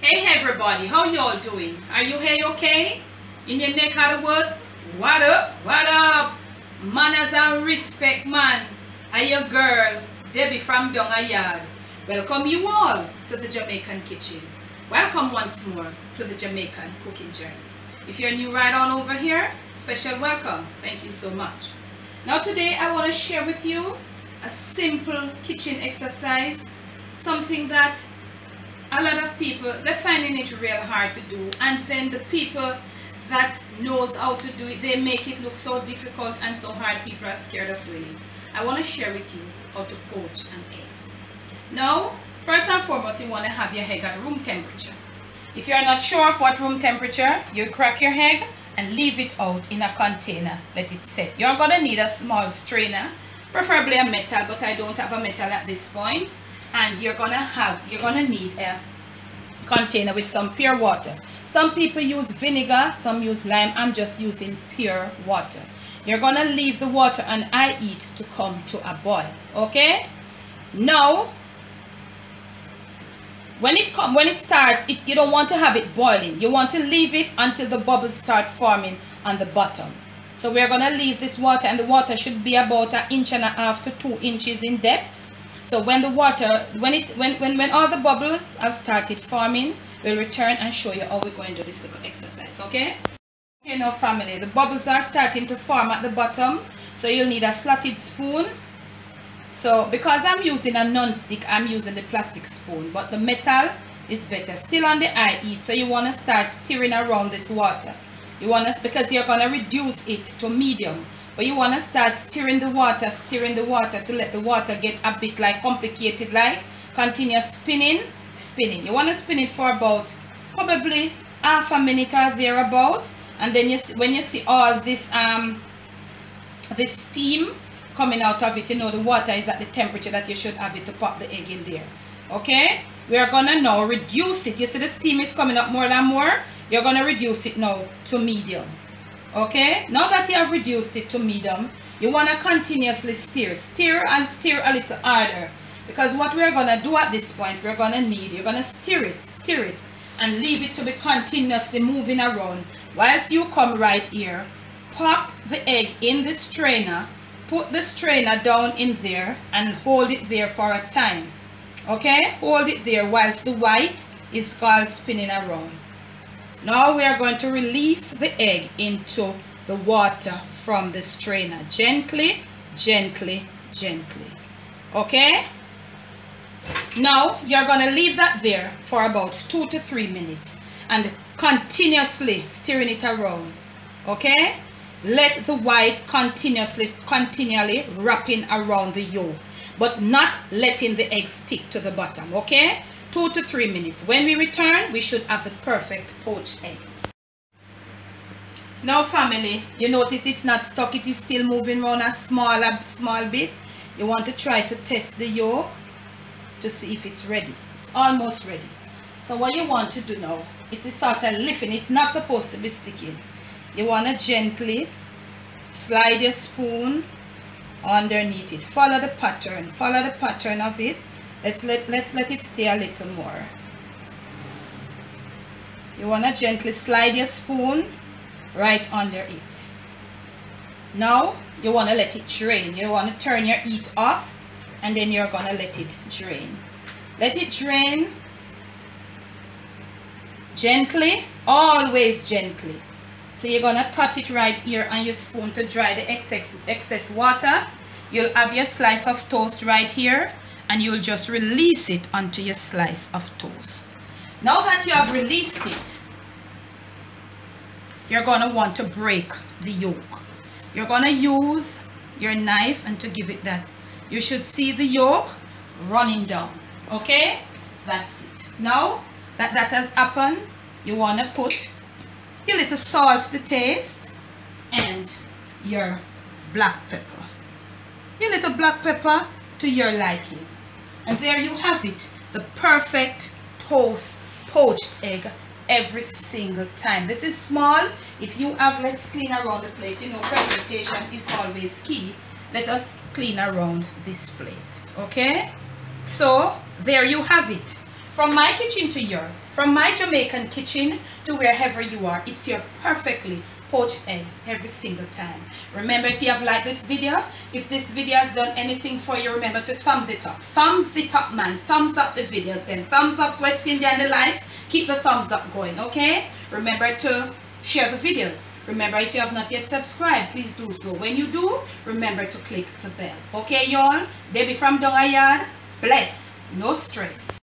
Hey everybody, how y'all doing? Are you hey okay? In your neck of the woods? What up? What up? Manners and respect, man. I your girl, Debbie from Donga Yard. Welcome you all to the Jamaican kitchen. Welcome once more to the Jamaican cooking journey. If you're new right on over here, special welcome. Thank you so much. Now today I want to share with you a simple kitchen exercise, something that a lot of people, they're finding it real hard to do, and then the people that knows how to do it, they make it look so difficult and so hard people are scared of doing it. I want to share with you how to poach an egg. Now, first and foremost, you want to have your egg at room temperature. If you're not sure of what room temperature, you crack your egg and leave it out in a container, let it set. You're going to need a small strainer, preferably a metal, but I don't have a metal at this point. And you're gonna need a container with some pure water. Some people use vinegar, some use lime. I'm just using pure water. You're gonna leave the water and heat to come to a boil. Okay? Now, when it starts, you don't want to have it boiling. You want to leave it until the bubbles start forming on the bottom. So we're gonna leave this water, and the water should be about 1.5 inches to 2 inches in depth. So when the water, when all the bubbles have started forming, we'll return and show you how we're going to do this little exercise, okay? Okay, now family, the bubbles are starting to form at the bottom, so you'll need a slotted spoon. So because I'm using a non-stick, I'm using the plastic spoon, but the metal is better. Still on the high heat, so you want to start stirring around this water. You want to, because you're going to reduce it to medium. But you want to start stirring the water to let the water get a bit like complicated, like continue spinning. You want to spin it for about probably half a minute or thereabout, and then when you see all this this steam coming out of it, you know the water is at the temperature that you should have it to pop the egg in there. Okay, we are gonna now reduce it. You see the steam is coming up more and more. You're gonna reduce it now to medium. Okay, now that you have reduced it to medium, you want to continuously stir and stir a little harder, because what we're going to do at this point, you're going to stir it and leave it to be continuously moving around. Whilst you come right here, pop the egg in the strainer, put the strainer down in there and hold it there for a time. Okay, hold it there whilst the white is all spinning around. Now we are going to release the egg into the water from the strainer. Gently. Okay? Now you're going to leave that there for about 2 to 3 minutes and continuously stirring it around. Okay? Let the white continually wrapping around the yolk, but not letting the egg stick to the bottom. Okay? 2 to 3 minutes. When we return, we should have the perfect poached egg. Now family, you notice it's not stuck, it is still moving around a small bit. You want to try to test the yolk to see if it's ready. It's almost ready. So what you want to do now, it is sort of lifting. It's not supposed to be sticking. You want to gently slide your spoon underneath it. Follow the pattern of it. Let's let it stay a little more. You want to gently slide your spoon right under it. Now you want to let it drain. You want to turn your heat off, and then you're going to let it drain. Let it drain gently, always gently. So you're going to tot it right here on your spoon to dry the excess water. You'll have your slice of toast right here, and you'll just release it onto your slice of toast. Now that you have released it, you're going to want to break the yolk. You're going to use your knife, and to give it that, you should see the yolk running down. Okay, that's it. Now that has happened, you want to put your little salt to taste and your black pepper. Your little black pepper to your liking. And there you have it, the perfect poached egg every single time. This is small. If you have, let's clean around the plate. You know, presentation is always key. Let us clean around this plate. Okay? So there you have it. from my kitchen to yours, from my Jamaican kitchen to wherever you are, it's your perfectly poached egg every single time. Remember, if you have liked this video, if this video has done anything for you, remember to thumbs it up. Thumbs it up, man. Thumbs up the videos then. Thumbs up West Indian Delights. Keep the thumbs up going, okay? Remember to share the videos. Remember, if you have not yet subscribed, please do so. When you do, remember to click the bell. Okay, y'all? Debbie from Dongayard. Bless. No stress.